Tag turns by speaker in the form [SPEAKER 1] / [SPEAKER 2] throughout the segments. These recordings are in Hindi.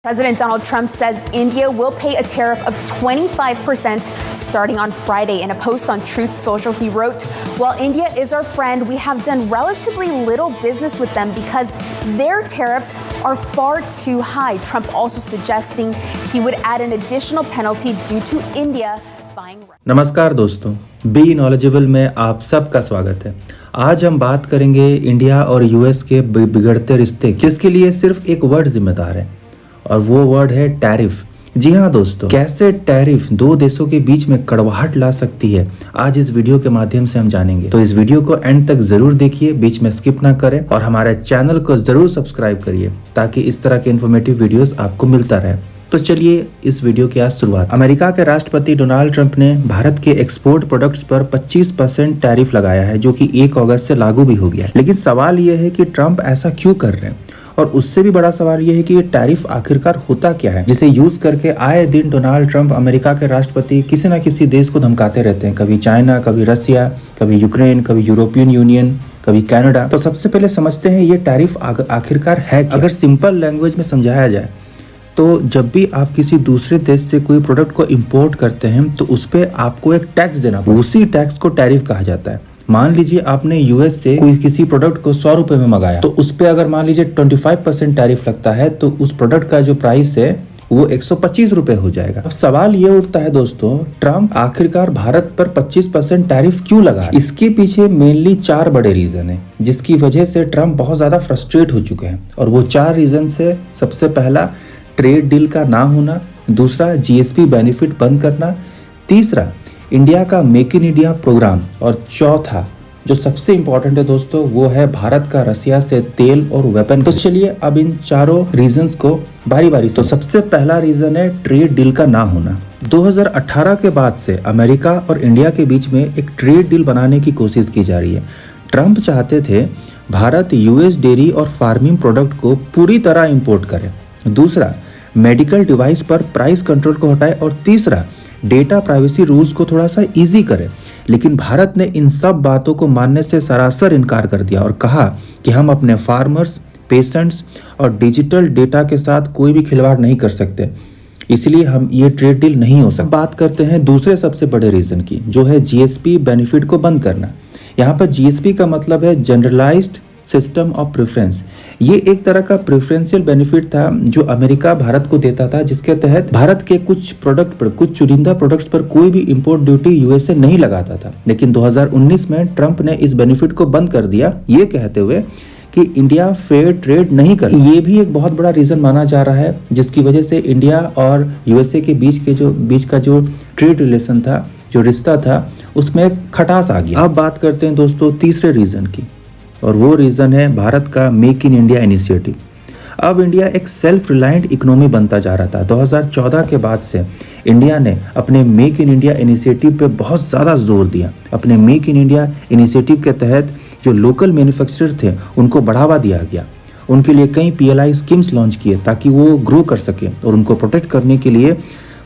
[SPEAKER 1] President Donald Trump says India will pay a tariff of 25% starting on Friday. In a post on Truth Social, he wrote, "While India is our friend, we have done relatively little business with them because their tariffs are far too high." Trump also suggesting he would add an additional penalty due to India buying.
[SPEAKER 2] नमस्कार दोस्तों, बी नॉलेजेबल में आप सबका स्वागत है। आज हम बात करेंगे इंडिया और यूएस के बिगड़ते रिश्ते, जिसके लिए सिर्फ एक वर्ड जिम्मेदार है और वो वर्ड है टैरिफ। जी हाँ दोस्तों, कैसे टैरिफ दो देशों के बीच में कड़वाहट ला सकती है, आज इस वीडियो के माध्यम से हम जानेंगे। तो इस वीडियो को एंड तक जरूर देखिए, बीच में स्किप ना करें और हमारे चैनल को जरूर सब्सक्राइब करिए ताकि इस तरह के इन्फॉर्मेटिव वीडियोस आपको मिलता रहे। तो चलिए इस वीडियो की आज शुरुआत। अमेरिका के राष्ट्रपति डोनाल्ड ट्रंप ने भारत के एक्सपोर्ट प्रोडक्ट्स पर 25% टैरिफ लगाया है, जो कि 1 अगस्त से लागू भी हो गया है। लेकिन सवाल यह है कि ट्रंप ऐसा क्यों कर रहे हैं, और उससे भी बड़ा सवाल यह है कि ये टैरिफ आखिरकार होता क्या है, जिसे यूज करके आए दिन डोनाल्ड ट्रंप अमेरिका के राष्ट्रपति किसी न किसी देश को धमकाते रहते हैं। कभी चाइना, कभी रसिया, कभी यूक्रेन, कभी यूरोपियन यूनियन, कभी कनाडा। तो सबसे पहले समझते हैं ये टैरिफ आखिरकार है क्या? अगर सिंपल लैंग्वेज में समझाया जाए तो जब भी आप किसी दूसरे देश से कोई प्रोडक्ट को इंपोर्ट करते हैं तो उस पर आपको एक टैक्स देना पड़ता है। उसी टैक्स को टैरिफ कहा जाता है। मान लीजिए आपने यूएस से कोई किसी प्रोडक्ट को 100 रुपए में मंगाया, तो उस पे अगर मान लीजिए 25% टैरिफ लगता है तो उस प्रोडक्ट का जो प्राइस है वो 125 रुपए हो जाएगा। अब सवाल ये उठता है दोस्तों, ट्रंप आखिरकार भारत पर 25% टैरिफ क्यों लगा? इसके पीछे मेनली 4 बड़े रीजन है, जिसकी वजह से ट्रंप बहुत ज्यादा फ्रस्ट्रेट हो चुके हैं। और वो 4 रीजन से सबसे पहला ट्रेड डील का ना होना, दूसरा जीएसपी बेनिफिट बंद करना, तीसरा इंडिया का मेक इन इंडिया प्रोग्राम, और चौथा जो सबसे इंपॉर्टेंट है दोस्तों वो है भारत का रसिया से तेल और वेपन। तो चलिए अब इन चारों रीजंस को बारी बारी से। तो सबसे पहला रीजन है ट्रेड डील का ना होना। 2018 के बाद से अमेरिका और इंडिया के बीच में एक ट्रेड डील बनाने की कोशिश की जा रही है। ट्रंप चाहते थे भारत यूएस डेयरी और फार्मिंग प्रोडक्ट को पूरी तरह इम्पोर्ट करे, दूसरा मेडिकल डिवाइस पर प्राइस कंट्रोल को हटाए, और तीसरा डेटा प्राइवेसी रूल्स को थोड़ा सा इजी करे। लेकिन भारत ने इन सब बातों को मानने से सरासर इनकार कर दिया और कहा कि हम अपने फार्मर्स, पेशेंट्स और डिजिटल डेटा के साथ कोई भी खिलवाड़ नहीं कर सकते, इसलिए हम ये ट्रेड डील नहीं हो सकता। बात करते हैं दूसरे सबसे बड़े रीजन की, जो है जीएसपी बेनिफिट को बंद करना। यहाँ पर जीएसपी का मतलब है जनरलाइज्ड सिस्टम ऑफ प्रेफरेंस। ये एक तरह का प्रेफरेंशियल बेनिफिट था जो अमेरिका भारत को देता था, जिसके तहत भारत के कुछ प्रोडक्ट पर, कुछ चुनिंदा प्रोडक्ट्स पर कोई भी इंपोर्ट ड्यूटी यूएसए नहीं लगाता था। लेकिन 2019 में ट्रंप ने इस बेनिफिट को बंद कर दिया, ये कहते हुए कि इंडिया फेयर ट्रेड नहीं कर। ये भी एक बहुत बड़ा रीजन माना जा रहा है, जिसकी वजह से इंडिया और यूएसए के बीच का जो ट्रेड रिलेशन था, जो रिश्ता था, उसमें खटास आ गया। अब बात करते हैं दोस्तों तीसरे रीजन की, और वो रीज़न है भारत का मेक इन इंडिया इनिशिएटिव। अब इंडिया एक सेल्फ रिलायंट इकोनॉमी बनता जा रहा था। 2014 के बाद से इंडिया ने अपने मेक इन इंडिया इनिशिएटिव पे बहुत ज़्यादा जोर दिया। अपने मेक इन इंडिया इनिशिएटिव के तहत जो लोकल मैन्युफैक्चरर थे उनको बढ़ावा दिया गया, उनके लिए कई पीएलआई स्कीम्स लॉन्च किए ताकि वो ग्रो कर सके, और उनको प्रोटेक्ट करने के लिए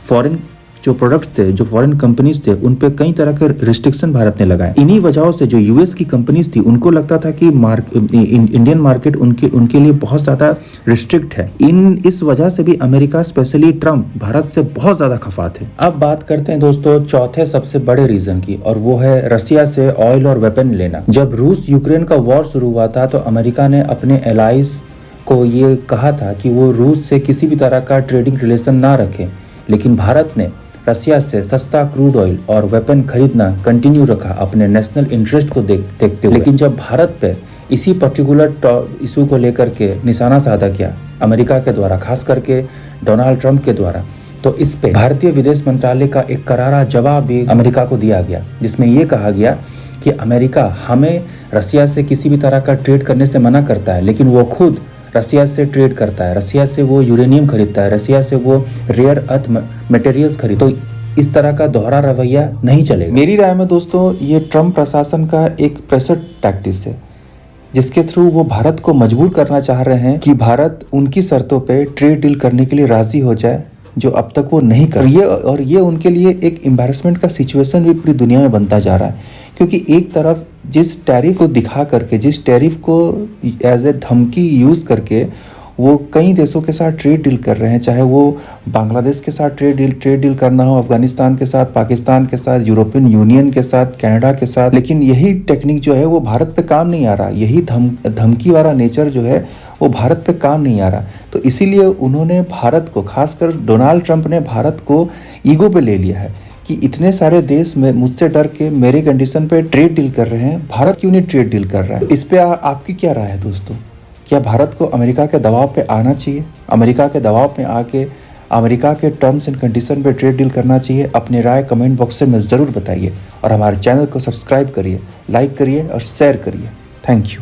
[SPEAKER 2] फॉरेन जो प्रोडक्ट्स थे, जो फॉरेन कंपनीज थे, उन पे कई तरह के रिस्ट्रिक्शन भारत ने लगाए। इन्हीं वजहों से जो यूएस की कंपनीज थी उनको लगता था कि इंडियन मार्केट उनके लिए बहुत ज़्यादा रिस्ट्रिक्ट है। इस वजह से भी अमेरिका, स्पेशली ट्रंप, भारत से बहुत ज़्यादा खफा थे। अब बात करते हैं दोस्तों चौथे सबसे बड़े रीजन की, और वो है रसिया से ऑयल और वेपन लेना। जब रूस यूक्रेन का वॉर शुरू हुआ था तो अमेरिका ने अपने एलाइज को ये कहा था कि वो रूस से किसी भी तरह का ट्रेडिंग रिलेशन ना रखे, लेकिन भारत ने रसिया से सस्ता क्रूड ऑयल और वेपन खरीदना कंटिन्यू रखा अपने नेशनल इंटरेस्ट को देखते हुए। लेकिन जब भारत पे इसी पर्टिकुलर इशू को लेकर के निशाना साधा किया अमेरिका के द्वारा, खास करके डोनाल्ड ट्रंप के द्वारा, तो इस पे भारतीय विदेश मंत्रालय का एक करारा जवाब भी अमेरिका को दिया गया, जिसमें ये कहा गया कि अमेरिका हमें रसिया से किसी भी तरह का ट्रेड करने से मना करता है, लेकिन वो खुद रसिया से ट्रेड करता है, रसिया से वो यूरेनियम खरीदता है, रसिया से वो रेयर अर्थ मटेरियल्स खरीदता है। तो इस तरह का दोहरा रवैया नहीं चलेगा। मेरी राय में दोस्तों ये ट्रंप प्रशासन का एक प्रेशर टैक्टिस है, जिसके थ्रू वो भारत को मजबूर करना चाह रहे हैं कि भारत उनकी शर्तों पे ट्रेड डील करने के लिए राजी हो जाए, जो अब तक वो नहीं कर। ये उनके लिए एक एम्बैरेसमेंट का सिचुएशन भी पूरी दुनिया में बनता जा रहा है, क्योंकि एक तरफ जिस टैरिफ को दिखा करके, जिस टैरिफ को एज ए धमकी यूज करके वो कई देशों के साथ ट्रेड डील कर रहे हैं, चाहे वो बांग्लादेश के साथ ट्रेड डील करना हो, अफगानिस्तान के साथ, पाकिस्तान के साथ, यूरोपियन यूनियन के साथ, कनाडा के साथ। लेकिन यही टेक्निक जो है वो भारत पे काम नहीं आ रहा, यही धमकी वाला नेचर जो है वो भारत पे काम नहीं आ रहा। तो इसीलिए उन्होंने भारत को, खासकर डोनाल्ड ट्रंप ने भारत को ईगो पे ले लिया है कि इतने सारे देश में मुझसे डर के मेरे कंडीशन पे ट्रेड डील कर रहे हैं, भारत क्यों नहीं ट्रेड डील कर रहा है। तो इस पे आपकी क्या राय है दोस्तों? क्या भारत को अमेरिका के दबाव पे आना चाहिए, अमेरिका के दबाव पे आके अमेरिका के टर्म्स एंड कंडीशन पे ट्रेड डील करना चाहिए? अपनी राय कमेंट बॉक्स में ज़रूर बताइए और हमारे चैनल को सब्सक्राइब करिए, लाइक करिए और शेयर करिए। Thank you.